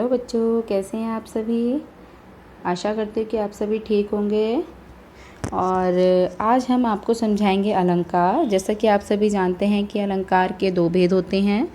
Hello बच्चों, कैसे हैं आप सभी। आशा करते हैं कि आप सभी ठीक होंगे। और आज हम आपको समझाएंगे अलंकार। जैसा कि आप सभी जानते हैं कि अलंकार के दो भेद होते हैं,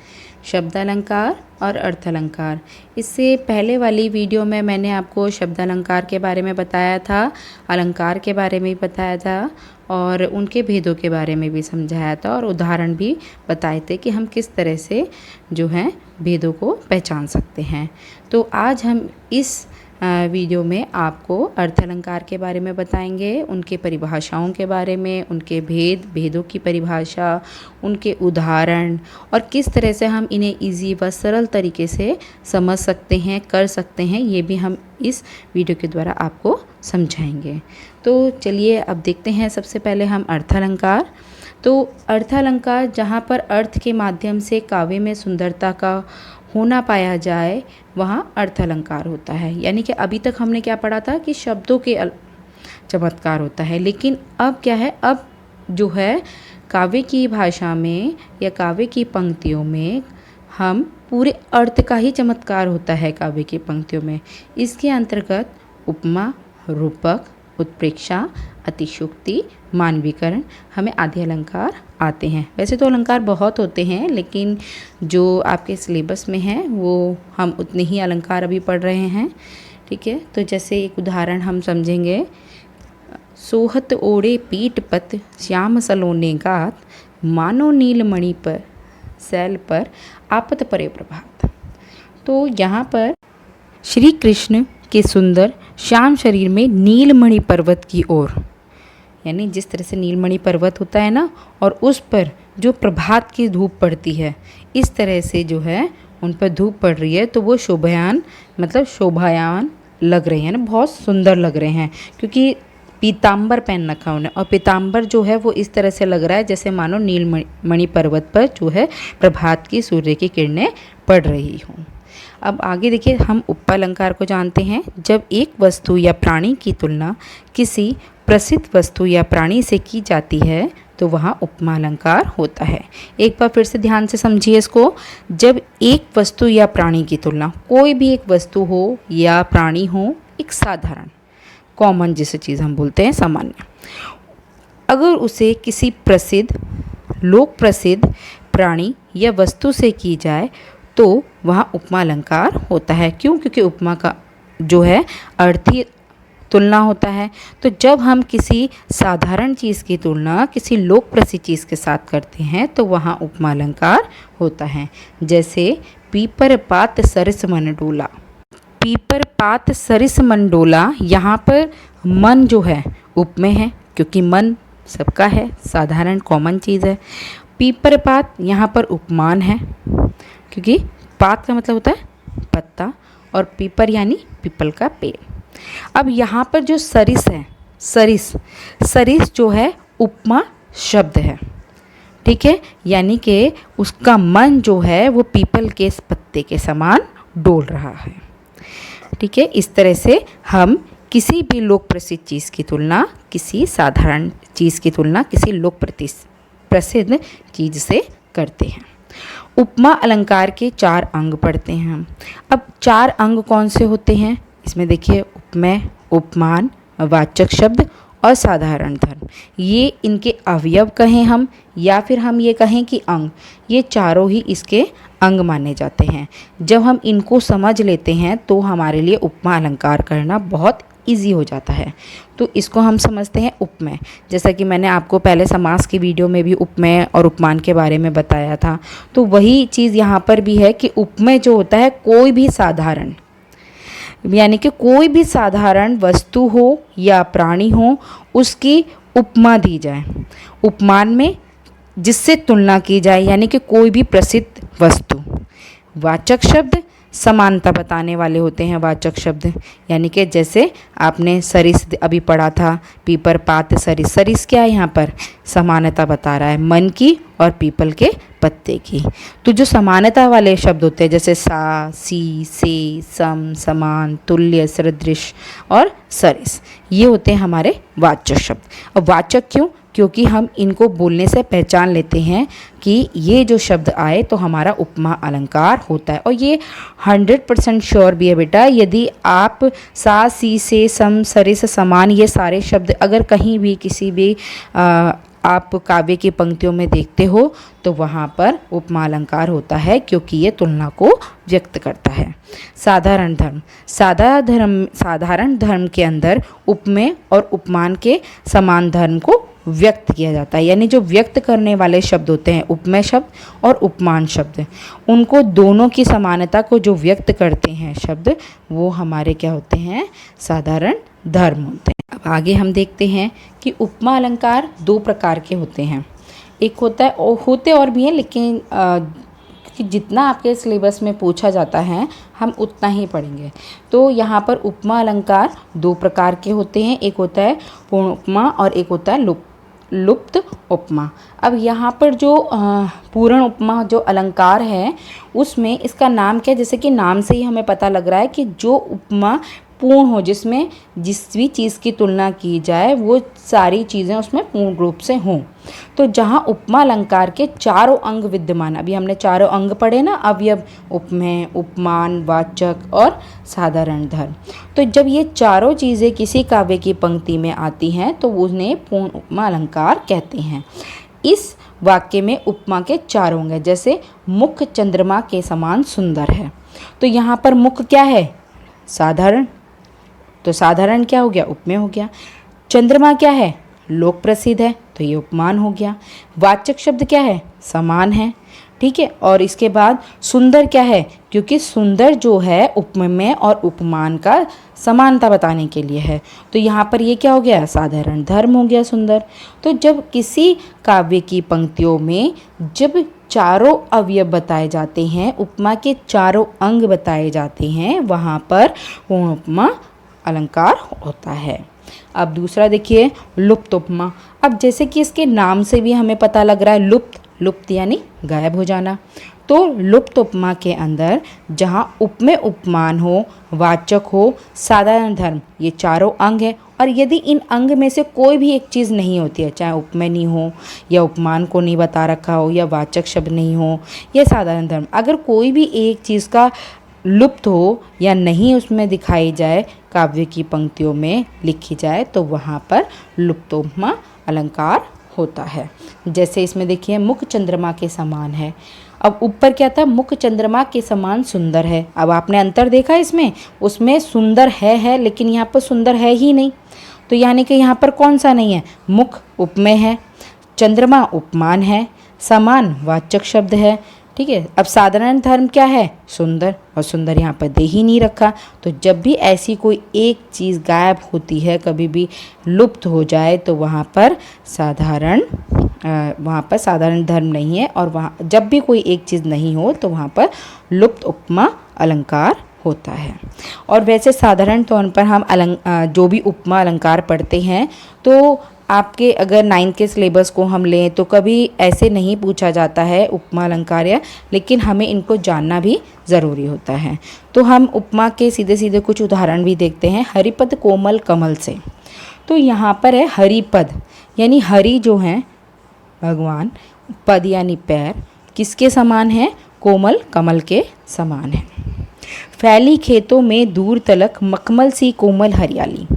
शब्द अलंकार और अर्थ अलंकार। इससे पहले वाली वीडियो में मैंने आपको शब्द अलंकार के बारे में बताया था, अलंकार के बारे में भी बताया था और उनके भेदों के बारे में भी समझाया था और उदाहरण भी बताए थे कि हम किस तरह से जो है भेदों को पहचान सकते हैं। तो आज हम इस वीडियो में आपको अर्थ अलंकार के बारे में बताएंगे, उनके परिभाषाओं के बारे में, उनके भेदों की परिभाषा, उनके उदाहरण और किस तरह से हम इन्हें इजी व सरल तरीके से समझ सकते हैं, कर सकते हैं, ये भी हम इस वीडियो के द्वारा आपको समझाएंगे। तो चलिए अब देखते हैं। सबसे पहले हम अर्थ अलंकार। तो अर्थ अलंकार जहाँ पर अर्थ के माध्यम से काव्य में सुंदरता का होना पाया जाए, वहाँ अर्थ अलंकार होता है। यानी कि अभी तक हमने क्या पढ़ा था कि शब्दों के चमत्कार होता है, लेकिन अब क्या है, अब जो है काव्य की भाषा में या काव्य की पंक्तियों में हम पूरे अर्थ का ही चमत्कार होता है काव्य की पंक्तियों में। इसके अंतर्गत उपमा, रूपक, उत्प्रेक्षा, अतिशयोक्ति, मानवीकरण, हमें आदि अलंकार आते हैं। वैसे तो अलंकार बहुत होते हैं, लेकिन जो आपके सिलेबस में है वो हम उतने ही अलंकार अभी पढ़ रहे हैं। ठीक है, तो जैसे एक उदाहरण हम समझेंगे। सोहत ओढ़े पीठ पत श्याम सलोने गात, मानो नीलमणि पर सैल पर आपत परे प्रभात। तो यहाँ पर श्री कृष्ण के सुंदर श्याम शरीर में नीलमणि पर्वत की ओर, यानी जिस तरह से नीलमणि पर्वत होता है ना, और उस पर जो प्रभात की धूप पड़ती है, इस तरह से जो है उन पर धूप पड़ रही है, तो वो शोभायान मतलब शोभायान लग रहे हैं ना, बहुत सुंदर लग रहे हैं, क्योंकि पीताम्बर पहन रखा उन्हें। और पीताम्बर जो है वो इस तरह से लग रहा है जैसे मानो नीलमणि पर्वत पर जो है प्रभात की सूर्य की किरणें पड़ रही हों। अब आगे देखिए, हम उपमालंकार को जानते हैं। जब एक वस्तु या प्राणी की तुलना किसी प्रसिद्ध वस्तु या प्राणी से की जाती है तो वहाँ उपमालंकार होता है। एक बार फिर से ध्यान से समझिए इसको। जब एक वस्तु या प्राणी की तुलना, कोई भी एक वस्तु हो या प्राणी हो, एक साधारण कॉमन जिसे चीज़ हम बोलते हैं सामान्य, अगर उसे किसी प्रसिद्ध लोक प्रसिद्ध प्राणी या वस्तु से की जाए तो वहाँ उपमा अलंकार होता है। क्यों? क्योंकि उपमा का जो है अर्थी तुलना होता है। तो जब हम किसी साधारण चीज़ की तुलना किसी लोक प्रसिद्ध चीज़ के साथ करते हैं तो वहाँ उपमा अलंकार होता है। जैसे पीपर पात सरिस मन डोला। पीपर पात सरिस मन डोला, यहाँ पर मन जो है उपमेय है, क्योंकि मन सबका है, साधारण कॉमन चीज़ है। पीपर पात यहाँ पर उपमान है, क्योंकि पात का मतलब होता है पत्ता और पीपर यानी पीपल का पेड़। अब यहाँ पर जो सरिस है, सरिस जो है उपमा शब्द है। ठीक है, यानी कि उसका मन जो है वो पीपल के पत्ते के समान डोल रहा है। ठीक है, इस तरह से हम किसी भी लोक प्रसिद्ध चीज़ की तुलना किसी साधारण चीज़ की तुलना किसी लोक प्रसिद्ध चीज़ से करते हैं। उपमा अलंकार के 4 अंग पढ़ते हैं हम। अब 4 अंग कौन से होते हैं इसमें देखिए, उपमेय, उपमान, वाचक शब्द और साधारण धर्म। ये इनके अवयव कहें हम या फिर हम ये कहें कि अंग, ये चारों ही इसके अंग माने जाते हैं। जब हम इनको समझ लेते हैं तो हमारे लिए उपमा अलंकार करना बहुत इजी हो जाता है। तो इसको हम समझते हैं उपमेय। जैसा कि मैंने आपको पहले समास की वीडियो में भी उपमेय और उपमान के बारे में बताया था, तो वही चीज़ यहाँ पर भी है कि उपमेय जो होता है कोई भी साधारण, यानी कि कोई भी साधारण वस्तु हो या प्राणी हो, उसकी उपमा दी जाए। उपमान में जिससे तुलना की जाए, यानी कि कोई भी प्रसिद्ध वस्तु। वाचक शब्द समानता बताने वाले होते हैं वाचक शब्द, यानी कि जैसे आपने सरिस अभी पढ़ा था, पीपर पात सरिस। सरिस क्या है यहाँ पर? समानता बता रहा है मन की और पीपल के पत्ते की। तो जो समानता वाले शब्द होते हैं जैसे सा, सी, से, सम, समान, तुल्य, सदृश और सरिस, ये होते हैं हमारे वाचक शब्द। अब वाचक क्यों? क्योंकि हम इनको बोलने से पहचान लेते हैं कि ये जो शब्द आए तो हमारा उपमा अलंकार होता है। और ये 100% श्योर भी है बेटा, यदि आप सा, सी, से, सम, सरे से, समान, ये सारे शब्द अगर कहीं भी किसी भी आप काव्य की पंक्तियों में देखते हो तो वहाँ पर उपमा अलंकार होता है, क्योंकि ये तुलना को व्यक्त करता है। साधारण धर्म, साधारण धर्म के अंदर उपमेय और उपमान के समान धर्म को व्यक्त किया जाता है। यानी जो व्यक्त करने वाले शब्द होते हैं, उपमेय शब्द और उपमान शब्द, उनको दोनों की समानता को जो व्यक्त करते हैं शब्द, वो हमारे क्या होते हैं, साधारण धर्म होते हैं। अब आगे हम देखते हैं कि उपमा अलंकार दो प्रकार के होते हैं। एक होता है, और होते और भी हैं, लेकिन कि जितना आपके सिलेबस में पूछा जाता है हम उतना ही पढ़ेंगे। तो यहाँ पर उपमा अलंकार दो प्रकार के होते हैं, एक होता है पूर्ण उपमा और एक होता है लुप्त उपमा। अब यहाँ पर जो पूर्ण उपमा जो अलंकार है उसमें इसका नाम क्या है, जैसे कि नाम से ही हमें पता लग रहा है कि जो उपमा पूर्ण हो, जिसमें जिस भी चीज़ की तुलना की जाए वो सारी चीज़ें उसमें पूर्ण रूप से हों। तो जहाँ उपमा अलंकार के चारों अंग विद्यमान, अभी हमने चारों अंग पढ़े ना, अवयव, उपमेय, उपमान, वाचक और साधारण धर्म। तो जब ये चारों चीज़ें किसी काव्य की पंक्ति में आती हैं तो उन्हें पूर्ण उपमा अलंकार कहते हैं। इस वाक्य में उपमा के चारों अंग हैं, जैसे मुख चंद्रमा के समान सुंदर है, तो यहाँ पर मुख क्या है, साधारण, तो साधारण क्या हो गया, उपमेय हो गया। चंद्रमा क्या है, लोक प्रसिद्ध है, तो ये उपमान हो गया। वाचक शब्द क्या है, समान है, ठीक है। और इसके बाद सुंदर क्या है, क्योंकि सुंदर जो है उपमेय और उपमान का समानता बताने के लिए है, तो यहाँ पर ये क्या हो गया, साधारण धर्म हो गया, सुंदर। तो जब किसी काव्य की पंक्तियों में जब चारों अवयव बताए जाते हैं, उपमा के चारों अंग बताए जाते हैं, वहाँ पर पूर्ण उपमा अलंकार होता है। अब दूसरा देखिए, लुप्त उपमा। अब जैसे कि इसके नाम से भी हमें पता लग रहा है, लुप्त यानी गायब हो जाना। तो लुप्त उपमा के अंदर जहाँ उपमेय, उपमान हो, वाचक हो, साधारण धर्म, ये चारों अंग है, और यदि इन अंग में से कोई भी एक चीज़ नहीं होती है, चाहे उपमेय नहीं हो या उपमान को नहीं बता रखा हो या वाचक शब्द नहीं हो या साधारण धर्म, अगर कोई भी एक चीज़ का लुप्त हो या नहीं उसमें दिखाई जाए, काव्य की पंक्तियों में लिखी जाए, तो वहाँ पर लुप्त उपमा अलंकार होता है। जैसे इसमें देखिए, मुख चंद्रमा के समान है। अब ऊपर क्या था, मुख चंद्रमा के समान सुंदर है। अब आपने अंतर देखा इसमें, उसमें सुंदर है लेकिन यहाँ पर सुंदर है ही नहीं, तो यानी कि यहाँ पर कौन सा नहीं है, मुख उपमेय है, चंद्रमा उपमान है, समान वाचक शब्द है, ठीक है। अब साधारण धर्म क्या है, सुंदर, और सुंदर यहाँ पर दे ही नहीं रखा। तो जब भी ऐसी कोई एक चीज़ गायब होती है, कभी भी लुप्त हो जाए, तो वहाँ पर साधारण धर्म नहीं है, और वहाँ जब भी कोई एक चीज़ नहीं हो तो वहाँ पर लुप्त उपमा अलंकार होता है। और वैसे साधारण तौर पर हम जो भी उपमा अलंकार पढ़ते हैं, तो आपके अगर 9th के सिलेबस को हम लें तो कभी ऐसे नहीं पूछा जाता है उपमा अलंकार, लेकिन हमें इनको जानना भी ज़रूरी होता है। तो हम उपमा के सीधे सीधे कुछ उदाहरण भी देखते हैं। हरिपद कोमल कमल से, तो यहाँ पर है हरिपद, यानी हरि जो हैं भगवान, पद यानी पैर, किसके समान है, कोमल कमल के समान है। फैली खेतों में दूर तलक मखमल सी कोमल हरियाली।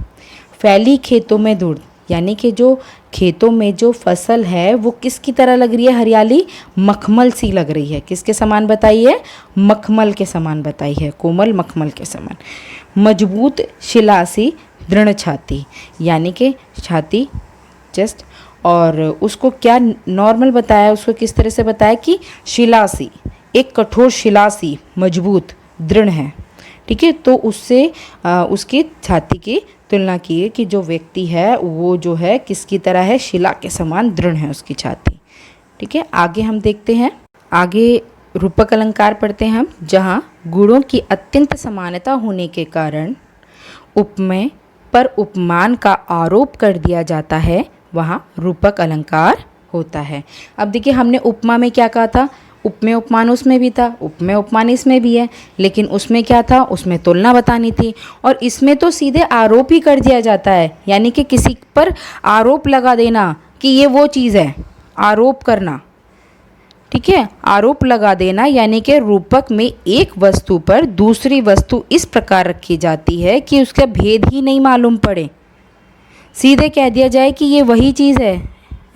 फैली खेतों में दूर, यानी कि जो खेतों में जो फसल है वो किसकी तरह लग रही है, हरियाली, मखमल सी लग रही है। किसके समान बताई है, मखमल के समान बताई है, कोमल मखमल के समान। मजबूत शिलासी दृढ़ छाती, यानी कि छाती जस्ट, और उसको क्या नॉर्मल बताया, उसको किस तरह से बताया कि शिलासी, एक कठोर शिलासी, मजबूत, दृढ़ है, ठीक है। तो उससे उसकी छाती की तुलना की है कि जो व्यक्ति है वो जो है किसकी तरह है, शिला के समान दृढ़ है उसकी छाती, ठीक है। आगे हम देखते हैं, आगे रूपक अलंकार पढ़ते हैं हम, जहाँ गुणों की अत्यंत समानता होने के कारण उपमेय पर उपमान का आरोप कर दिया जाता है, वहाँ रूपक अलंकार होता है। अब देखिए, हमने उपमा में क्या कहा था, उपमेय उपमान उसमें भी था, उपमेय उपमान इसमें भी है, लेकिन उसमें क्या था, उसमें तुलना बतानी थी, और इसमें तो सीधे आरोप ही कर दिया जाता है, यानी कि किसी पर आरोप लगा देना कि ये वो चीज़ है, आरोप करना, ठीक है, आरोप लगा देना, यानी कि रूपक में एक वस्तु पर दूसरी वस्तु इस प्रकार रखी जाती है कि उसका भेद ही नहीं मालूम पड़े, सीधे कह दिया जाए कि ये वही चीज़ है,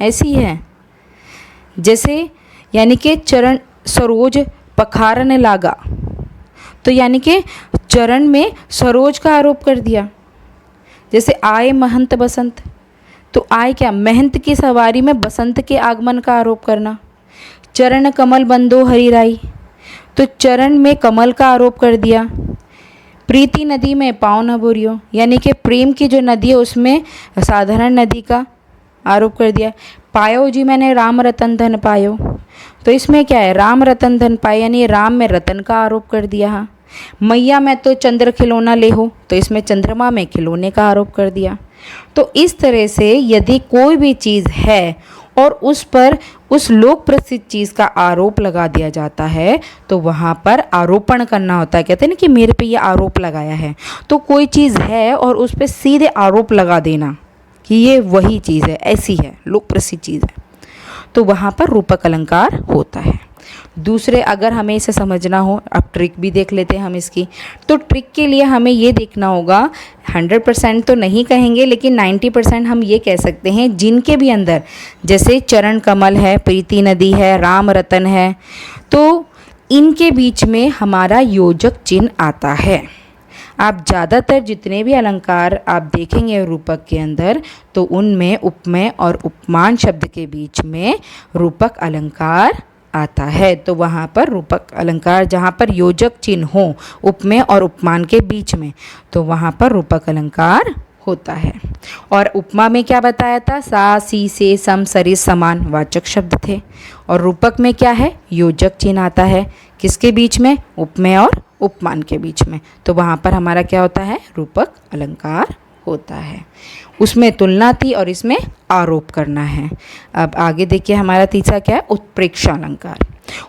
ऐसी है। जैसे यानी कि चरण सरोज पखारने लागा, तो यानी कि चरण में सरोज का आरोप कर दिया। जैसे आए महंत बसंत, तो आए क्या, महंत की सवारी में बसंत के आगमन का आरोप करना। चरण कमल बंदो हरिराई, तो चरण में कमल का आरोप कर दिया। प्रीति नदी में पाँव न बोरियो, यानी कि प्रेम की जो नदी है उसमें साधारण नदी का आरोप कर दिया। पायो जी मैंने राम रतन धन पायो, तो इसमें क्या है, राम रतन धन पाए, यानी राम में रतन का आरोप कर दिया। हाँ, मैया मैं तो चंद्र खिलौना ले हो, तो इसमें चंद्रमा में खिलौने का आरोप कर दिया। तो इस तरह से यदि कोई भी चीज़ है और उस पर उस लोक प्रसिद्ध चीज़ का आरोप लगा दिया जाता है तो वहाँ पर आरोपण करना होता है। कहते हैं ना कि मेरे पे ये आरोप लगाया है, तो कोई चीज़ है और उस पर सीधे आरोप लगा देना कि ये वही चीज़ है, ऐसी है, लोक प्रसिद्ध चीज़ है, तो वहाँ पर रूपक अलंकार होता है। दूसरे अगर हमें इसे समझना हो, अब ट्रिक भी देख लेते हैं हम इसकी। तो ट्रिक के लिए हमें ये देखना होगा, 100% तो नहीं कहेंगे लेकिन 90% हम ये कह सकते हैं, जिनके भी अंदर जैसे चरण कमल है, प्रीति नदी है, राम रतन है, तो इनके बीच में हमारा योजक चिन्ह आता है। आप ज़्यादातर जितने भी अलंकार आप देखेंगे रूपक के अंदर, तो उनमें उपमेय और उपमान शब्द के बीच में रूपक अलंकार आता है। तो वहाँ पर रूपक अलंकार जहाँ पर योजक चिन्ह हो उपमेय और उपमान के बीच में, तो वहाँ पर रूपक अलंकार होता है। और उपमा में क्या बताया था, सा सी से सम सरिस समान वाचक शब्द थे, और रूपक में क्या है, योजक चिन्ह आता है, किसके बीच में, उपमेय और उपमान के बीच में, तो वहाँ पर हमारा क्या होता है, रूपक अलंकार होता है। उसमें तुलना थी और इसमें आरोप करना है। अब आगे देखिए हमारा तीसरा क्या है, उत्प्रेक्षा अलंकार।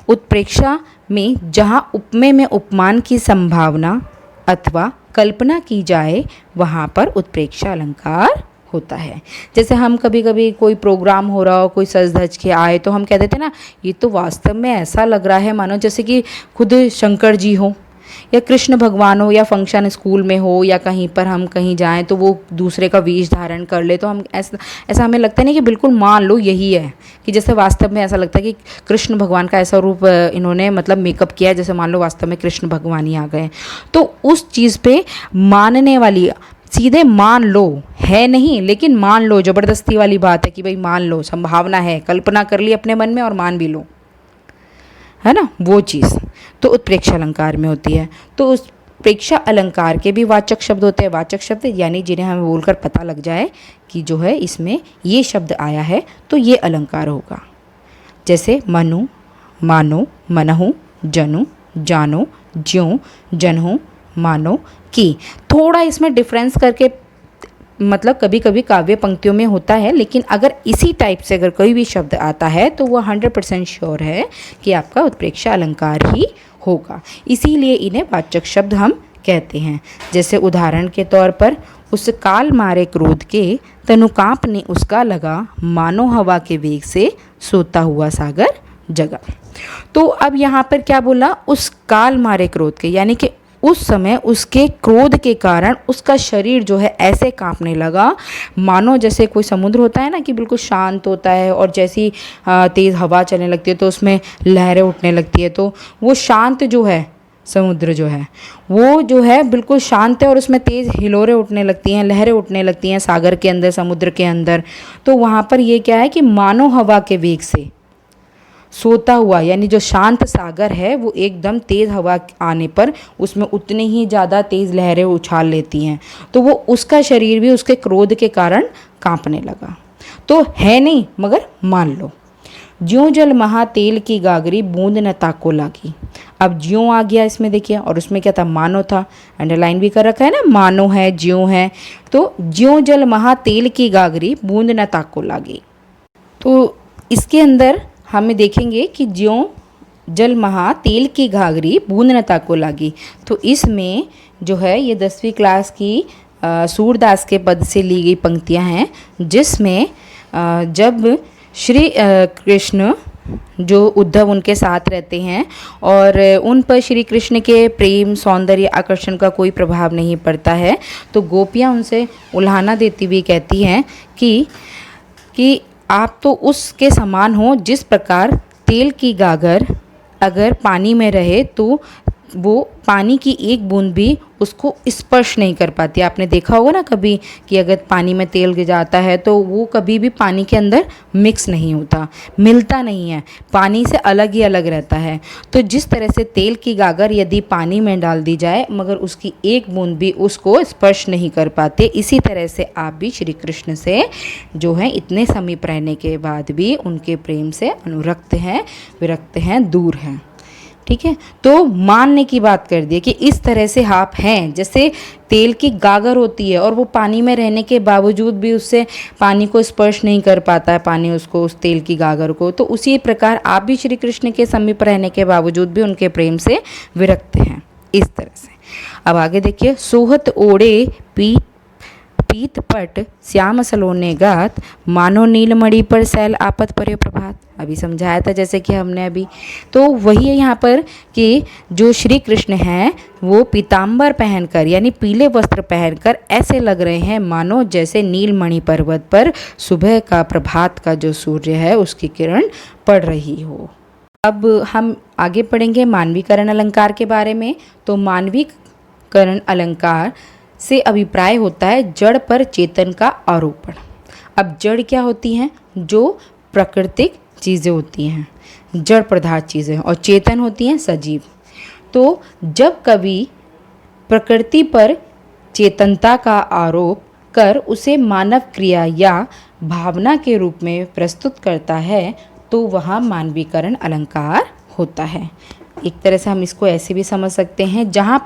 उत्प्रेक्षा में जहाँ उपमेय में उपमान की संभावना अथवा कल्पना की जाए वहाँ पर उत्प्रेक्षा अलंकार होता है। जैसे हम कभी कभी कोई प्रोग्राम हो रहा हो, कोई सज धज के आए, तो हम कह देते ना ये तो वास्तव में ऐसा लग रहा है मानो जैसे कि खुद शंकर जी हो या कृष्ण भगवान हो, या फंक्शन स्कूल में हो या कहीं पर हम कहीं जाएं तो वो दूसरे का वेश धारण कर ले, तो हम ऐसा हमें लगता नहीं कि बिल्कुल मान लो यही है, कि जैसे वास्तव में ऐसा लगता है कि कृष्ण भगवान का ऐसा रूप इन्होंने मतलब मेकअप किया है, जैसे मान लो वास्तव में कृष्ण भगवान ही आ गए। तो उस चीज़ पे मानने वाली, सीधे मान लो है नहीं, लेकिन मान लो, ज़बरदस्ती वाली बात है कि भाई मान लो, संभावना है, कल्पना कर ली अपने मन में और मान भी लो, है ना, वो चीज़ तो उत्प्रेक्षा अलंकार में होती है। तो उस प्रेक्षा अलंकार के भी वाचक शब्द होते हैं। वाचक शब्द यानी जिन्हें हमें बोलकर पता लग जाए कि जो है इसमें ये शब्द आया है तो ये अलंकार होगा। जैसे मनु, मानो, मनहु, जनु, जानो, ज्यों, जनहु, मानो, की। थोड़ा इसमें डिफरेंस करके मतलब कभी कभी काव्य पंक्तियों में होता है, लेकिन अगर इसी टाइप से अगर कोई भी शब्द आता है तो वह 100% श्योर है कि आपका उत्प्रेक्षा अलंकार ही होगा। इसीलिए इन्हें वाचक शब्द हम कहते हैं। जैसे उदाहरण के तौर पर, उस काल मारे क्रोध के तनु कांपने उसका लगा, मानो हवा के वेग से सोता हुआ सागर जगा। तो अब यहाँ पर क्या बोला, उस काल मारे क्रोध के, यानी कि उस समय उसके क्रोध के कारण उसका शरीर जो है ऐसे कांपने लगा, मानो जैसे कोई समुद्र होता है ना कि बिल्कुल शांत होता है और जैसी तेज़ हवा चलने लगती है तो उसमें लहरें उठने लगती है, तो वो शांत जो है समुद्र जो है वो जो है बिल्कुल शांत है और उसमें तेज़ हिलोरें उठने लगती हैं, लहरें उठने लगती हैं सागर के अंदर, समुद्र के अंदर। तो वहाँ पर ये क्या है कि मानो हवा के वेग से सोता हुआ, यानी जो शांत सागर है वो एकदम तेज़ हवा आने पर उसमें उतनी ही ज़्यादा तेज़ लहरें उछाल लेती हैं, तो वो उसका शरीर भी उसके क्रोध के कारण कांपने लगा। तो है नहीं मगर मान लो। ज्यों जल महा तेल की गागरी बूंद न ताको लागी। अब ज्यों आ गया इसमें देखिए, और उसमें क्या था, मानो था, अंडरलाइन भी कर रखा है ना, मानो है, ज्यों है। तो ज्यों जल महा तेल की गागरी बूंद न ताको लागी। तो इसके अंदर हमें देखेंगे कि ज्यों जल महा तेल की घाघरी बूंद न ताको लागी। तो इसमें जो है ये 10वीं क्लास की सूरदास के पद से ली गई पंक्तियां हैं, जिसमें जब श्री कृष्ण जो उद्धव उनके साथ रहते हैं और उन पर श्री कृष्ण के प्रेम सौंदर्य आकर्षण का कोई प्रभाव नहीं पड़ता है, तो गोपियाँ उनसे उल्हाना देती हुई कहती हैं कि आप तो उसके समान हो जिस प्रकार तेल की गागर अगर पानी में रहे तो वो पानी की एक बूंद भी उसको स्पर्श नहीं कर पाती। आपने देखा होगा ना कभी कि अगर पानी में तेल गिर जाता है तो वो कभी भी पानी के अंदर मिक्स नहीं होता, मिलता नहीं है, पानी से अलग ही अलग रहता है। तो जिस तरह से तेल की गागर यदि पानी में डाल दी जाए मगर उसकी एक बूंद भी उसको स्पर्श नहीं कर पाते, इसी तरह से आप भी श्री कृष्ण से जो है इतने समीप रहने के बाद भी उनके प्रेम से अनुरक्त हैं, विरक्त हैं, दूर हैं। ठीक है, तो मानने की बात कर दी कि इस तरह से आप हैं जैसे तेल की गागर होती है और वो पानी में रहने के बावजूद भी उससे पानी को स्पर्श नहीं कर पाता है, पानी उसको, उस तेल की गागर को, तो उसी प्रकार आप भी श्री कृष्ण के समीप रहने के बावजूद भी उनके प्रेम से विरक्त हैं, इस तरह से। अब आगे देखिए, सोहत ओढ़े पीत पट श्याम सलोने गात, मानो नीलमणि पर सैल आपत परे प्रभात। अभी समझाया था जैसे कि हमने अभी, तो वही है यहाँ पर कि जो श्री कृष्ण हैं वो पीताम्बर पहनकर यानी पीले वस्त्र पहनकर ऐसे लग रहे हैं मानो जैसे नीलमणि पर्वत पर सुबह का प्रभात का जो सूर्य है उसकी किरण पड़ रही हो। अब हम आगे पढ़ेंगे मानवीकरण अलंकार के बारे में। तो मानवीकरण अलंकार से अभिप्राय होता है जड़ पर चेतन का आरोपण। अब जड़ क्या होती हैं? जो प्राकृतिक चीज़ें होती हैं, जड़ पदार्थ चीज़ें, और चेतन होती हैं सजीव। तो जब कभी प्रकृति पर चेतनता का आरोप कर उसे मानव क्रिया या भावना के रूप में प्रस्तुत करता है तो वह मानवीकरण अलंकार होता है। एक तरह से हम इसको ऐसे भी समझ सकते हैं, जहाँ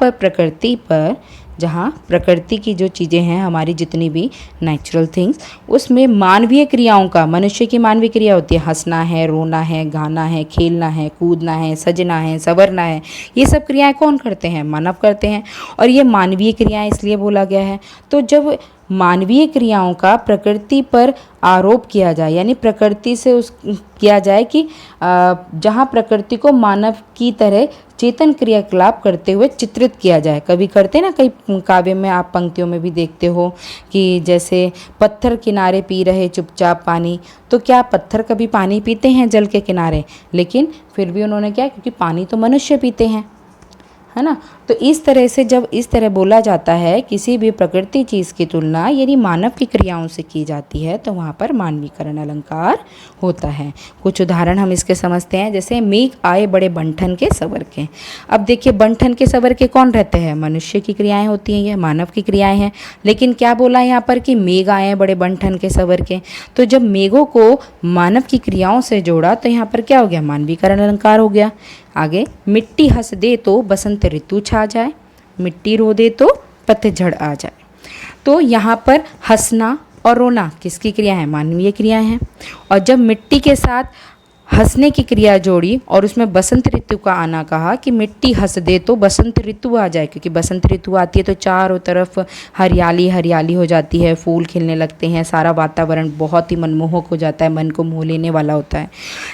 प्रकृति की जो चीज़ें हैं हमारी जितनी भी नेचुरल थिंग्स, उसमें मानवीय क्रियाओं का, मनुष्य की मानवीय क्रिया होती है, हंसना है, रोना है, गाना है, खेलना है, कूदना है, सजना है, संवरना है, ये सब क्रियाएं कौन करते हैं? मानव करते हैं। और ये मानवीय क्रियाएं इसलिए बोला गया है। तो जब मानवीय क्रियाओं का प्रकृति पर आरोप किया जाए यानी प्रकृति से उस किया जाए कि जहाँ प्रकृति को मानव की तरह चेतन क्रियाकलाप करते हुए चित्रित किया जाए। कभी करते ना, कई काव्य में आप पंक्तियों में भी देखते हो कि जैसे पत्थर किनारे पी रहे चुपचाप पानी, तो क्या पत्थर कभी पानी पीते हैं जल के किनारे? लेकिन फिर भी उन्होंने क्या, क्योंकि पानी तो मनुष्य पीते हैं, है ना। तो इस तरह से जब इस तरह बोला जाता है किसी भी प्रकृति चीज़ की तुलना यदि मानव की क्रियाओं से की जाती है तो वहाँ पर मानवीकरण अलंकार होता है। कुछ उदाहरण हम इसके समझते हैं, जैसे मेघ आए बड़े बंठन के सवर के। अब देखिए, बंठन के सवर के कौन रहते हैं? मनुष्य की क्रियाएं होती हैं, ये मानव की क्रियाएं हैं। लेकिन क्या बोला है यहाँ पर कि मेघ आए बड़े बंठन के सवर के, तो जब मेघों को मानव की क्रियाओं से जोड़ा तो यहाँ पर क्या हो गया? मानवीकरण अलंकार हो गया। आगे, मिट्टी हंस दे तो बसंत ऋतु छा जाए, मिट्टी रो दे तो पतझड़ आ जाए। तो यहाँ पर हंसना और रोना किसकी क्रिया है? मानवीय क्रिया है। और जब मिट्टी के साथ हंसने की क्रिया जोड़ी और उसमें बसंत ऋतु का आना कहा कि मिट्टी हंस दे तो बसंत ऋतु आ जाए, क्योंकि बसंत ऋतु आती है तो चारों तरफ हरियाली हरियाली हो जाती है, फूल खिलने लगते हैं, सारा वातावरण बहुत ही मनमोहक हो जाता है, मन को मोह लेने वाला होता है।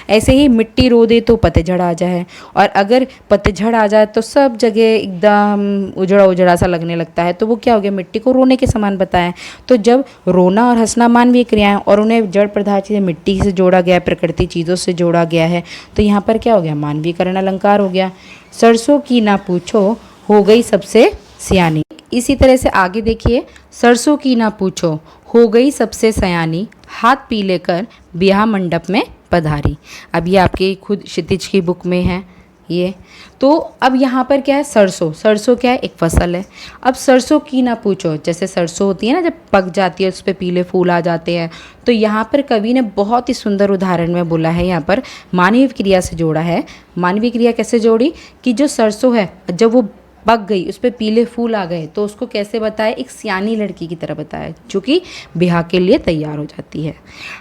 ऐसे ही मिट्टी रो दे तो पतझड़ आ जाए, और अगर पतझड़ आ जाए तो सब जगह एकदम उजड़ा उजड़ा सा लगने लगता है, तो वो क्या हो गया? मिट्टी को रोने के समान बताया। तो जब रोना और हंसना मानवीय क्रियाएं और उन्हें जड़ पदार्थ चीज़ें मिट्टी से जोड़ा गया, प्रकृति चीज़ों से जोड़ा गया है, तो यहाँ पर क्या हो गया? मानवीकरण अलंकार हो गया। सरसों की ना पूछो हो गई सबसे सयानी। इसी तरह से आगे देखिए, सरसों की ना पूछो हो गई सबसे सयानी, हाथ पी लेकर ब्याह मंडप में पधारी। अब ये आपके खुद क्षितिज की बुक में है ये। तो अब यहाँ पर क्या है? सरसों क्या है? एक फसल है। अब सरसों की ना पूछो, जैसे सरसों होती है ना, जब पक जाती है उस पर पीले फूल आ जाते हैं, तो यहाँ पर कवि ने बहुत ही सुंदर उदाहरण में बोला है, यहाँ पर मानवीय क्रिया से जोड़ा है। मानवीय क्रिया कैसे जोड़ी कि जो सरसों है जब वो पक गई, उस पर पीले फूल आ गए, तो उसको कैसे बताया? एक सियानी लड़की की तरह बताया जो कि ब्याह के लिए तैयार हो जाती है।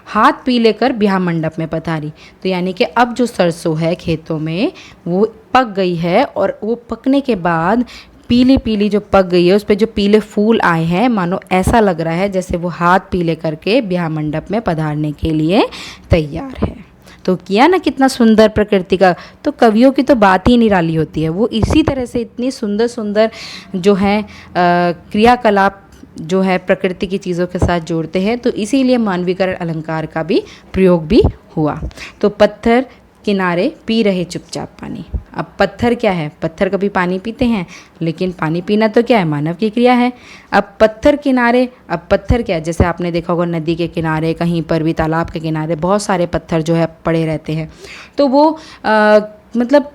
हाथ पी लेकर ब्याह मंडप में पधारी, तो यानी कि अब जो सरसों है खेतों में वो पक गई है, और वो पकने के बाद पीली पीली जो पक गई है, उस पर जो पीले फूल आए हैं, मानो ऐसा लग रहा है जैसे वो हाथ पीले करके ब्याह मंडप में पधारने के लिए तैयार है। तो किया ना कितना सुंदर प्रकृति का। तो कवियों की तो बात ही निराली होती है। वो इसी तरह से इतनी सुंदर सुंदर जो है क्रियाकलाप जो है प्रकृति की चीज़ों के साथ जोड़ते हैं। तो इसीलिए मानवीकरण अलंकार का भी प्रयोग भी हुआ। तो पत्थर किनारे पी रहे चुपचाप पानी। अब पत्थर क्या है? पत्थर कभी पानी पीते हैं, लेकिन पानी पीना तो क्या है? मानव की क्रिया है। अब पत्थर किनारे, अब पत्थर क्या है? जैसे आपने देखा होगा नदी के किनारे, कहीं पर भी तालाब के किनारे बहुत सारे पत्थर जो है पड़े रहते हैं। तो वो मतलब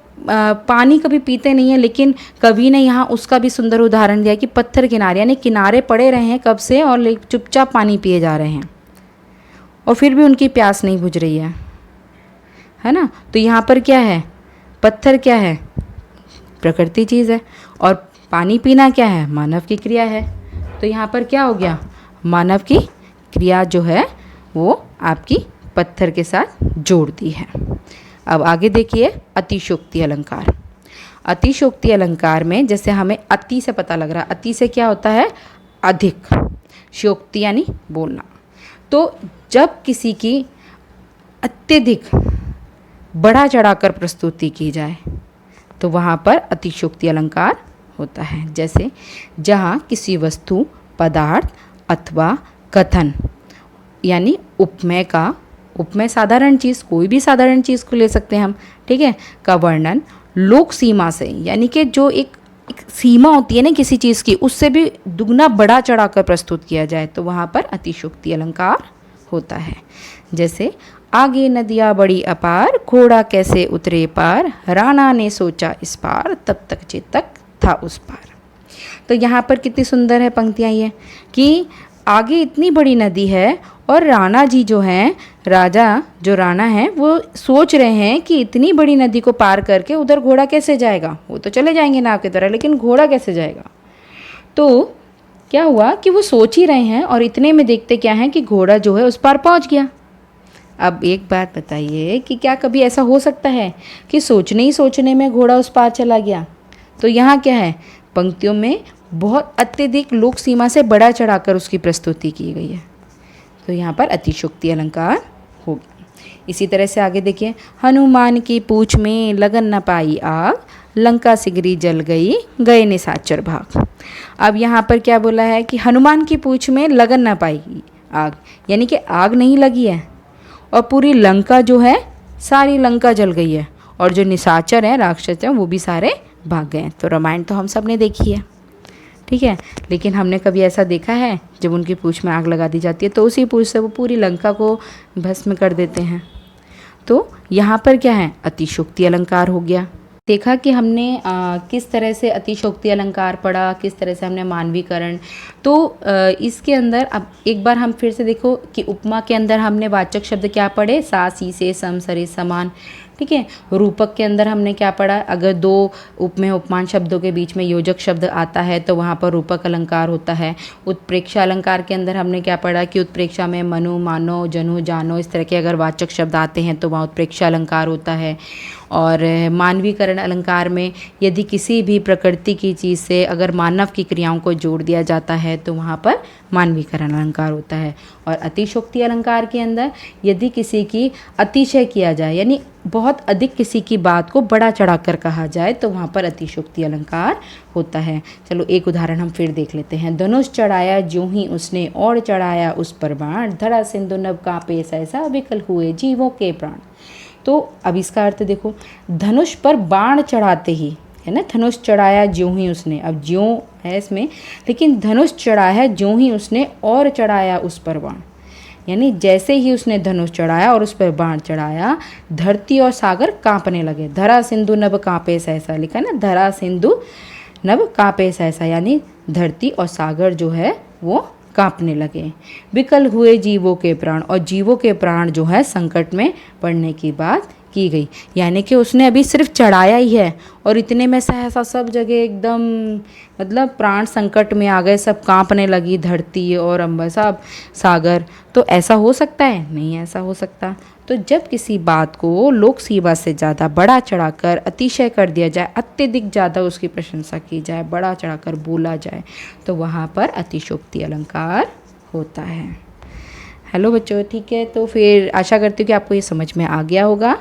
पानी कभी पीते नहीं है, लेकिन कवि ने यहाँ उसका भी सुंदर उदाहरण दिया कि पत्थर किनारे, यानी किनारे पड़े रहे हैं कब से और चुपचाप पानी पिए जा रहे हैं और फिर भी उनकी प्यास नहीं बुझ रही है ना। तो यहाँ पर क्या है? पत्थर क्या है? प्रकृति चीज़ है, और पानी पीना क्या है? मानव की क्रिया है। तो यहाँ पर क्या हो गया? मानव की क्रिया जो है वो आपकी पत्थर के साथ जोड़ती है। अब आगे देखिए अतिशयोक्ति अलंकार। अतिशयोक्ति अलंकार में जैसे हमें अति से पता लग रहा है, अति से क्या होता है? अधिक। शयोक्ति यानी बोलना। तो जब किसी की अत्यधिक बढ़ा चढ़ाकर प्रस्तुति की जाए तो वहाँ पर अतिशयोक्ति अलंकार होता है। जैसे जहाँ किसी वस्तु, पदार्थ अथवा कथन, यानी उपमेय का, उपमेय साधारण चीज़, कोई भी साधारण चीज़ को ले सकते हैं हम, ठीक है, का वर्णन लोक सीमा से, यानी कि जो एक सीमा होती है ना किसी चीज़ की, उससे भी दुगना बढ़ा चढ़ाकर प्रस्तुत किया जाए तो वहाँ पर अतिशयोक्ति अलंकार होता है। जैसे आगे नदियाँ बड़ी अपार, घोड़ा कैसे उतरे पार, राणा ने सोचा इस पार, तब तक चेतक था उस पार। तो यहाँ पर कितनी सुंदर है पंक्तियाँ ये कि आगे इतनी बड़ी नदी है और राणा जी जो हैं, राजा जो राणा हैं, वो सोच रहे हैं कि इतनी बड़ी नदी को पार करके उधर घोड़ा कैसे जाएगा। वो तो चले जाएंगे नाव की तरह, लेकिन घोड़ा कैसे जाएगा। तो क्या हुआ कि वो सोच ही रहे हैं और इतने में देखते क्या है कि घोड़ा जो है उस पार पहुँच गया। अब एक बात बताइए कि क्या कभी ऐसा हो सकता है कि सोचने ही सोचने में घोड़ा उस पार चला गया। तो यहाँ क्या है? पंक्तियों में बहुत अत्यधिक लोक सीमा से बढ़ा चढ़ाकर उसकी प्रस्तुति की गई है। तो यहाँ पर अतिशयोक्ति अलंकार हो गया। इसी तरह से आगे देखिए, हनुमान की पूंछ में लगन न पाई आग, लंका सिगरी जल गई, गए निशाचर भाग। अब यहाँ पर क्या बोला है कि हनुमान की पूंछ में लगन न पाई आग, यानी कि आग नहीं लगी है और पूरी लंका जो है, सारी लंका जल गई है और जो निशाचर हैं, राक्षस हैं, वो भी सारे भाग गए। तो रामायण तो हम सब ने देखी है, ठीक है, लेकिन हमने कभी ऐसा देखा है जब उनकी पूंछ में आग लगा दी जाती है तो उसी पूंछ से वो पूरी लंका को भस्म कर देते हैं। तो यहाँ पर क्या है? अतिशयोक्ति अलंकार हो गया। देखा कि हमने किस तरह से अतिशयोक्ति अलंकार पढ़ा, किस तरह से हमने मानवीकरण। तो इसके अंदर अब एक बार हम फिर से देखो कि उपमा के अंदर हमने वाचक शब्द क्या पढ़े? सा, सी, से, सम, सरे, समान, ठीक है। रूपक के अंदर हमने क्या पढ़ा? अगर दो उपमेय उपमान शब्दों के बीच में योजक शब्द आता है तो वहाँ पर रूपक अलंकार होता है। उत्प्रेक्षा अलंकार के अंदर हमने क्या पढ़ा कि उत्प्रेक्षा में मनु, मानो, जनु, जानो, इस तरह के अगर वाचक शब्द आते हैं तो वहाँ उत्प्रेक्षा अलंकार होता है। और मानवीकरण अलंकार में यदि किसी भी प्रकृति की चीज़ से अगर मानव की क्रियाओं को जोड़ दिया जाता है तो वहाँ पर मानवीकरण अलंकार होता है। और अतिशयोक्ति अलंकार के अंदर यदि किसी की अतिशय किया जाए, यानी बहुत अधिक किसी की बात को बड़ा चढ़ाकर कहा जाए तो वहाँ पर अतिशयोक्ति अलंकार होता है। चलो एक उदाहरण हम फिर देख लेते हैं। धनुष चढ़ाया ज्यों ही उसने, और चढ़ाया उस पर बाण, धरा सिंधु नभ कांपे सहसा, विकल हुए जीवों के प्राण। तो अब इसका अर्थ देखो, धनुष पर बाण चढ़ाते ही, है ना, धनुष चढ़ाया ज्यों ही उसने, अब ज्यों है इसमें, लेकिन धनुष चढ़ाया ज्यों ही उसने, और चढ़ाया उस पर बाण, यानी जैसे ही उसने धनुष चढ़ाया और उस पर बाण चढ़ाया, धरती और सागर कांपने लगे। धरा सिंधु नभ कांपे सहसा लिखा ना, धरा सिंधु नभ कांपे सहसा, यानी धरती और सागर जो है वो कांपने लगे। विकल हुए जीवों के प्राण, और जीवों के प्राण जो है संकट में पड़ने की बात की गई। यानी कि उसने अभी सिर्फ चढ़ाया ही है और इतने में सहसा सब जगह एकदम मतलब प्राण संकट में आ गए, सब कांपने लगी धरती और अम्बर साहब सागर। तो ऐसा हो सकता है? नहीं ऐसा हो सकता। तो जब किसी बात को लोक सेवा से ज़्यादा बढ़ा चढ़ाकर अतिशय कर दिया जाए, अत्यधिक ज़्यादा उसकी प्रशंसा की जाए, बढ़ा चढ़ाकर बोला जाए, तो वहाँ पर अतिशयोक्ति अलंकार होता है। हेलो बच्चों, ठीक है, तो फिर आशा करती हूँ कि आपको ये समझ में आ गया होगा।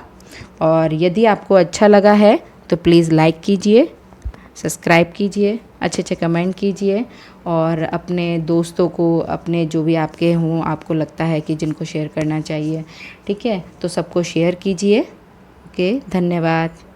और यदि आपको अच्छा लगा है तो प्लीज़ लाइक कीजिए, सब्सक्राइब कीजिए, अच्छे अच्छे कमेंट कीजिए और अपने दोस्तों को, अपने जो भी आपके हों, आपको लगता है कि जिनको शेयर करना चाहिए, ठीक है, तो सबको शेयर कीजिए। ओके, धन्यवाद।